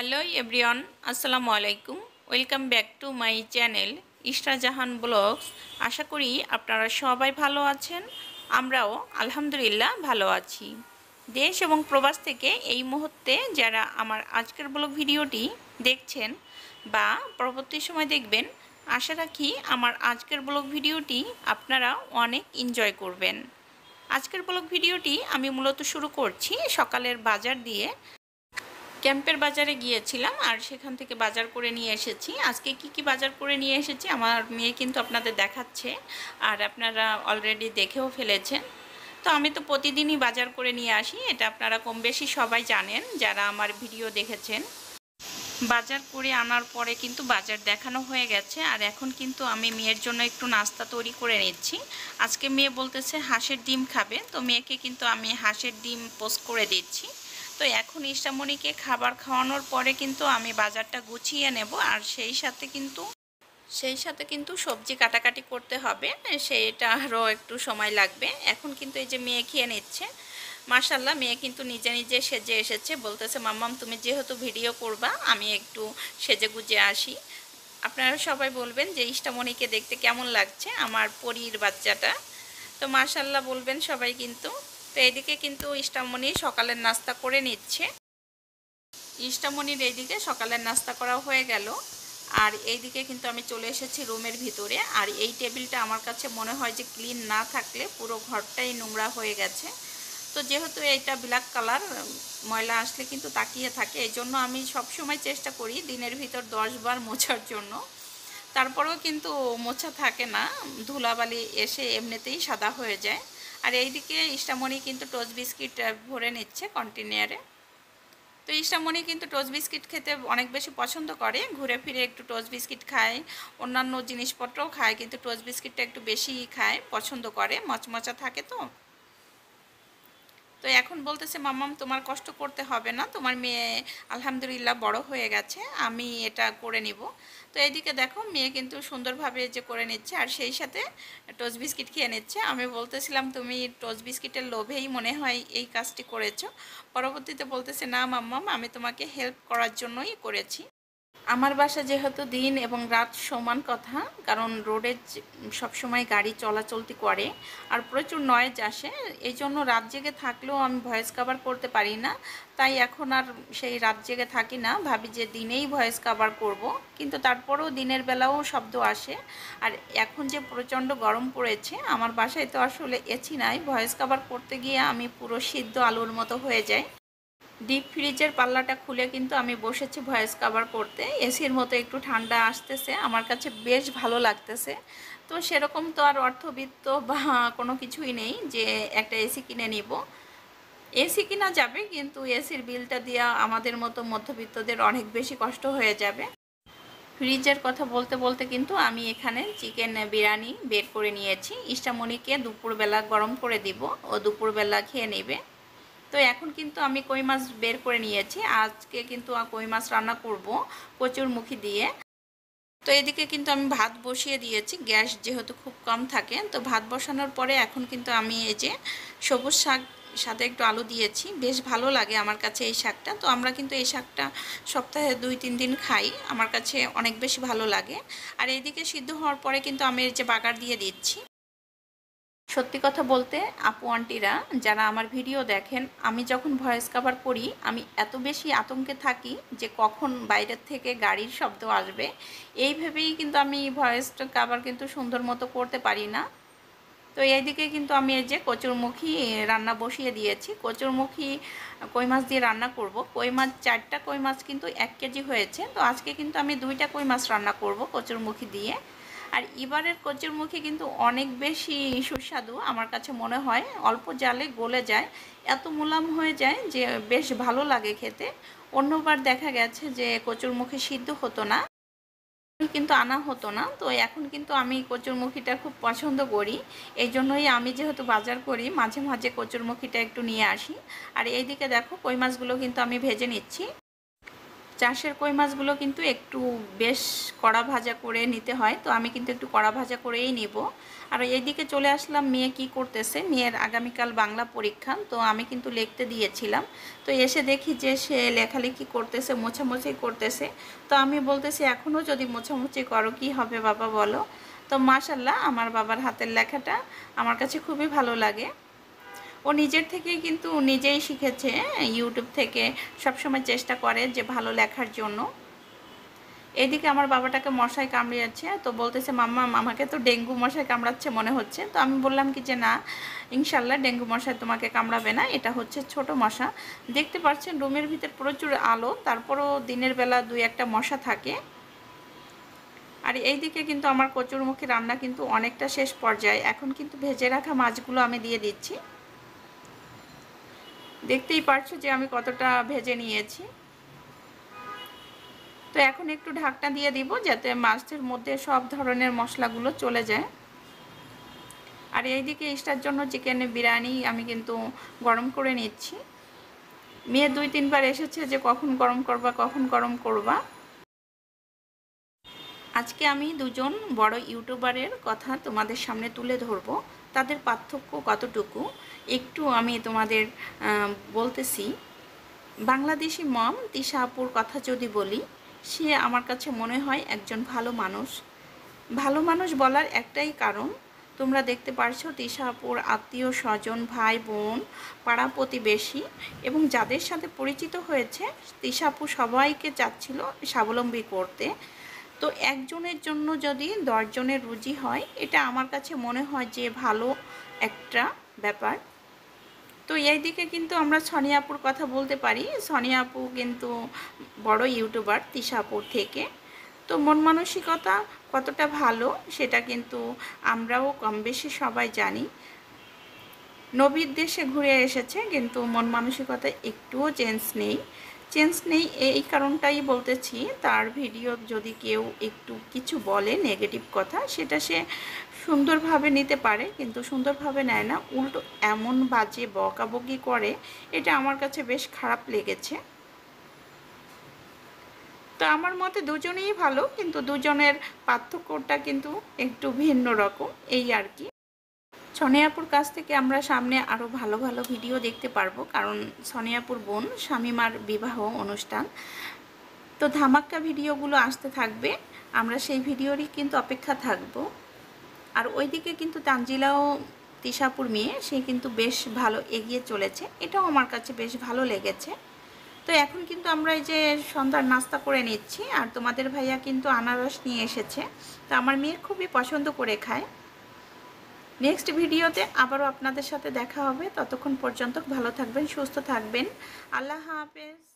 Hello everyone, আসসালামু আলাইকুম। Welcome back to my channel Ishra Jahan blogs. আশা করি আপনারা সবাই ভালো আছেন। আমরাও আলহামদুলিল্লাহ ভালো আছি। দেশ এবং প্রবাস থেকে এই মুহূর্তে যারা আমার আজকের ব্লগ ভিডিওটি দেখছেন বা পরবর্তী সময় দেখবেন, আশা রাখি আমার আজকের ব্লগ ভিডিওটি আপনারা অনেক এনজয় করবেন। আজকের ব্লগ ভিডিওটি আমি মূলত শুরু করছি সকালের বাজার দিয়ে। ক্যাম্পের বাজারে গিয়েছিলাম আর সেখান থেকে বাজার করে নিয়ে এসেছি। আজকে কি বাজার করে নিয়ে এসেছি আমার মেয়ে কিন্তু আপনাদের দেখাচ্ছে, আর আপনারা অলরেডি দেখেও ফেলেছেন। তো আমি তো প্রতিদিনই বাজার করে নিয়ে আসি, এটা আপনারা কম বেশি সবাই জানেন যারা আমার ভিডিও দেখেছেন। বাজার করে আনার পরে কিন্তু বাজার দেখানো হয়ে গেছে, আর এখন কিন্তু আমি মেয়ের জন্য একটু নাস্তা তৈরি করে নিচ্ছি। আজকে মেয়ে বলতেছে হাঁসের ডিম খাবে, তো মেয়েকে কিন্তু আমি হাঁসের ডিম পোস্ট করে দিচ্ছি। তো এখন ইশামণিকে খাবার খাওয়ানোর পরে কিন্তু আমি বাজারটা গুছিয়ে নেব, আর সেই সাথে কিন্তু সবজি কাটাকাটি করতে হবে, সেটা আরও একটু সময় লাগবে। এখন কিন্তু এই যে মেয়ে খেয়ে নিচ্ছে। মাশাল্লাহ, মেয়ে কিন্তু নিজে নিজে সেজে এসেছে, বলতেছে মাম্মাম তুমি যেহেতু ভিডিও করবা আমি একটু সেজে গুজে আসি। আপনারা সবাই বলবেন যে ইশামণিকে দেখতে কেমন লাগছে আমার পরীর বাচ্চাটা। তো মাশাল্লাহ বলবেন সবাই কিন্তু। তো এইদিকে কিন্তু ইশামণি সকালের নাস্তা করে নিচ্ছে। ইশামণির এইদিকে সকালের নাস্তা করা হয়ে গেল, আর এইদিকে কিন্তু আমি চলে এসেছি রুমের ভিতরে। আর এই টেবিলটা আমার কাছে মনে হয় যে ক্লিন না থাকলে পুরো ঘরটাই নোংরা হয়ে গেছে। তো যেহেতু এইটা ব্ল্যাক কালার, ময়লা আসলে কিন্তু তাকিয়ে থাকে, এই জন্য আমি সবসময় চেষ্টা করি দিনের ভিতর 10 বার মোছার জন্য। তারপরেও কিন্তু মোছা থাকে না, ধুলাবালি এসে এমনিতেই সাদা হয়ে যায়। আর এইদিকে ইশামণি কিন্তু টোস্ট বিস্কিট ভরে নিচ্ছে কন্টেনারে। তো ইশামণি কিন্তু টোস্ট বিস্কিট খেতে অনেক বেশি পছন্দ করে, ঘুরে ফিরে একটু টোস্ট বিস্কিট খায়, অন্যান্য জিনিসপত্রও খায়, কিন্তু টোস্ট বিস্কিটটা একটু বেশি খায়, পছন্দ করে, মচমচা থাকে। তো এখন বলতেছে মাম্মাম তোমার কষ্ট করতে হবে না, তোমার মেয়ে আলহামদুলিল্লাহ বড় হয়ে গেছে, আমি এটা করে নিব। তো এইদিকে দেখো মেয়ে কিন্তু সুন্দরভাবে যে করে নিচ্ছে, আর সেই সাথে টোস্ট বিস্কিট খেয়ে নিচ্ছে। আমি বলতেছিলাম তুমি টোস্ট বিস্কিটের লোভেই মনে হয় এই কাজটি করেছো। পরবর্তীতে বলতেছে না মাম্মাম আমি তোমাকে হেল্প করার জন্যই করেছি। আমার বাসা যেহেতু দিন এবং রাত সমান কথা, কারণ রোডে সবসময় গাড়ি চলাচলতি করে আর প্রচুর নয়েজ আসে, এই জন্য রাত জেগে থাকলেও আমি ভয়েস কভার করতে পারি না। তাই এখন আর সেই রাত জেগে থাকি না, ভাবি যে দিনেই ভয়েস কভার করব, কিন্তু তারপরেও দিনের বেলাও শব্দ আসে। আর এখন যে প্রচণ্ড গরম পড়েছে, আমার বাসায় তো আসলে এসি নাই, ভয়েস কভার করতে গিয়ে আমি পুরো সিদ্ধ আলুর মতো হয়ে যাই। ডিপ ফ্রিজের পাল্লাটা খুলে কিন্তু আমি বসেছি ভয়েস কভার করতে। এসির মতো একটু ঠান্ডা আসতেছে, আমার কাছে বেশ ভালো লাগতেছে। তো সেরকম তো আর অর্থবিত্ত বা কোনো কিছুই নেই যে একটা এসি কিনে নিব। এসি কিনা যাবে, কিন্তু এসির বিলটা দেওয়া আমাদের মতো মধ্যবিত্তদের অনেক বেশি কষ্ট হয়ে যাবে। ফ্রিজের কথা বলতে বলতে কিন্তু আমি এখানে চিকেন বিরিয়ানি বের করে নিয়েছি। ইশামণিকে দুপুরবেলা গরম করে দিব, ও দুপুরবেলা খেয়ে নেবে। তো এখন কিন্তু আমি কই মাছ বের করে নিয়েছি, আজকে কিন্তু কই মাছ রান্না করব কচুরমুখী দিয়ে। তো এদিকে কিন্তু আমি ভাত বসিয়ে দিয়েছি, গ্যাস যেহেতু খুব কম থাকে। তো ভাত বসানোর পরে এখন কিন্তু আমি এই যে সবুজ শাক সাথে একটু আলু দিয়েছি, বেশ ভালো লাগে আমার কাছে এই শাকটা। তো আমরা কিন্তু এই শাকটা সপ্তাহে 2-3 দিন খাই, আমার কাছে অনেক বেশি ভালো লাগে। আর এইদিকে সিদ্ধ হওয়ার পরে কিন্তু আমি এই যে বাগার দিয়ে দিচ্ছি। সত্যি কথা বলতে আপু আন্টিরা যারা আমার ভিডিও দেখেন, আমি যখন ভয়েস কভার করি আমি এত বেশি আতঙ্কে থাকি যে কখন বাইরের থেকে গাড়ির শব্দ আসবে, এই ভেবেই কিন্তু আমি ভয়েস কভার কিন্তু সুন্দর মতো করতে পারি না। তো এইদিকে কিন্তু আমি এই যে কচুরমুখী রান্না বসিয়ে দিয়েছি। কচুরমুখী কই মাছ দিয়ে রান্না করব। কই মাছ 4টা কই মাছ কিন্তু 1 কেজি হয়েছে। তো আজকে কিন্তু আমি 2টা কই মাছ রান্না করব কচুরমুখী দিয়ে। আর এবারের কচুরমুখী কিন্তু অনেক বেশি সুস্বাদু আমার কাছে মনে হয়, অল্প জালে গলে যায়, এত মুলাম হয়ে যায় যে বেশ ভালো লাগে খেতে। অন্যবার দেখা গেছে যে কচুরমুখী সিদ্ধ হতো না, কিন্তু আনা হতো না। তো এখন কিন্তু আমি কচুরমুখীটা খুব পছন্দ করি, এই জন্যই আমি যেহেতু বাজার করি মাঝে মাঝে কচুরমুখীটা একটু নিয়ে আসি। আর এইদিকে দেখো কই মাছগুলো কিন্তু আমি ভেজে নিচ্ছি। চাষের কই মাছগুলো কিন্তু একটু বেশ কড়া ভাজা করে নিতে হয়, তো আমি কিন্তু একটু কড়া ভাজা করেই নিব। আর এইদিকে চলে আসলাম মেয়ে কি করতেছে। মেয়ের আগামীকাল বাংলা পরীক্ষা, তো আমি কিন্তু লিখতে দিয়েছিলাম। তো এসে দেখি যে সে লেখালেখি করতেছে, মোছামুছি করতেছে। তো আমি বলতেছি এখনও যদি মোছামুছি করো কি হবে বাবা বলো। তো মাশাল্লাহ আমার বাবার হাতের লেখাটা আমার কাছে খুবই ভালো লাগে। ও নিজের থেকেই কিন্তু নিজেই শিখেছে, ইউটিউব থেকে সবসময় চেষ্টা করে যে ভালো লেখার জন্য। এইদিকে আমার বাবাটাকে মশায় কামড়িয়েছে, তো বলতেছে মাম্মা আমাকে তো ডেঙ্গু মশায় কামড়াচ্ছে মনে হচ্ছে। তো আমি বললাম কি যে না, ইনশাল্লাহ ডেঙ্গু মশায় তোমাকে কামড়াবে না, এটা হচ্ছে ছোট মশা। দেখতে পাচ্ছেন রুমের ভিতর প্রচুর আলো, তারপরও দিনের বেলা 2-1টা মশা থাকে। আর এইদিকে কিন্তু আমার কচুরমুখী রান্না কিন্তু অনেকটা শেষ পর্যায়ে। এখন কিন্তু ভেজে রাখা মাছগুলো আমি দিয়ে দিচ্ছি। দেখতেই পারছো যে আমি কতটা ভেজে নিয়েছি। তো এখন একটু ঢাকনা দিয়ে দিব যাতে মাছের মধ্যে সব ধরনের মশলাগুলো চলে যায়। আর এইদিকে ইস্টার জন্য চিকেন বিরিয়ানি আমি কিন্তু গরম করে নিচ্ছি। মেয়ে 2-3 বার এসেছে যে কখন গরম করবা, কখন গরম করবা। আজকে আমি দুজন বড় ইউটিউবারের কথা তোমাদের সামনে তুলে ধরব। তাদের পার্থক্য কতটুকু একটু আমি তোমাদের বলতেছি। বাংলাদেশি মম তিশা আপুর কথা যদি বলি, সে আমার কাছে মনে হয় একজন ভালো মানুষ। ভালো মানুষ বলার একটাই কারণ, তোমরা দেখতে পারছো তিশা আপুর আত্মীয় স্বজন, ভাই বোন, পাড়া প্রতিবেশী এবং যাদের সাথে পরিচিত হয়েছে, তিশা আপু সবাইকে চাচ্ছিল স্বাবলম্বী করতে। তো একজনের জন্য যদি 10 জনের রুজি হয়, এটা আমার কাছে মনে হয় যে ভালো একটা ব্যাপার। তো এই দিকে কিন্তু আমরা সোনিয়া আপুর কথা বলতে পারি। সোনিয়া আপু কিন্তু বড় ইউটিউবার তিশা আপুর থেকে। তো মন মানসিকতা কতটা ভালো সেটা কিন্তু আমরাও কম বেশি সবাই জানি। নবীর দেশে ঘুরে এসেছে কিন্তু মন মানসিকতা একটুও চেঞ্জ নেই এই কারণটাই বলতেছি। তার ভিডিও যদি কেউ একটু কিছু বলে নেগেটিভ কথা, সেটা সে সুন্দরভাবে নিতে পারে, কিন্তু সুন্দরভাবে নেয় না, উল্টো এমন বাজে বকাবকি করে, এটা আমার কাছে বেশ খারাপ লেগেছে। তো আমার মতে দুজনেই ভালো, কিন্তু দুজনের পার্থক্যটা কিন্তু একটু ভিন্ন রকম, এই আর কি। সোনিয়াপুর কাছ থেকে আমরা সামনে আরও ভালো ভালো ভিডিও দেখতে পারবো, কারণ সোনিয়াপুর বোন শামিমার বিবাহ অনুষ্ঠান। তো ধামাক্কা ভিডিওগুলো আসতে থাকবে, আমরা সেই ভিডিওরই কিন্তু অপেক্ষা থাকবো। আর ওইদিকে কিন্তু তানজিলাও তিশাপুর মেয়ে, সে কিন্তু বেশ ভালো এগিয়ে চলেছে, এটাও আমার কাছে বেশ ভালো লেগেছে। তো এখন কিন্তু আমরা এই যে সন্ধ্যার নাস্তা করে নিচ্ছি, আর তোমাদের ভাইয়া কিন্তু আনারস নিয়ে এসেছে, তো আমার মেয়ে খুবই পছন্দ করে খায়। নেক্সট ভিডিওতে আবারও আপনাদের সাথে দেখা হবে, ততক্ষণ পর্যন্ত ভালো থাকবেন, সুস্থ থাকবেন। আল্লাহ হাফেজ।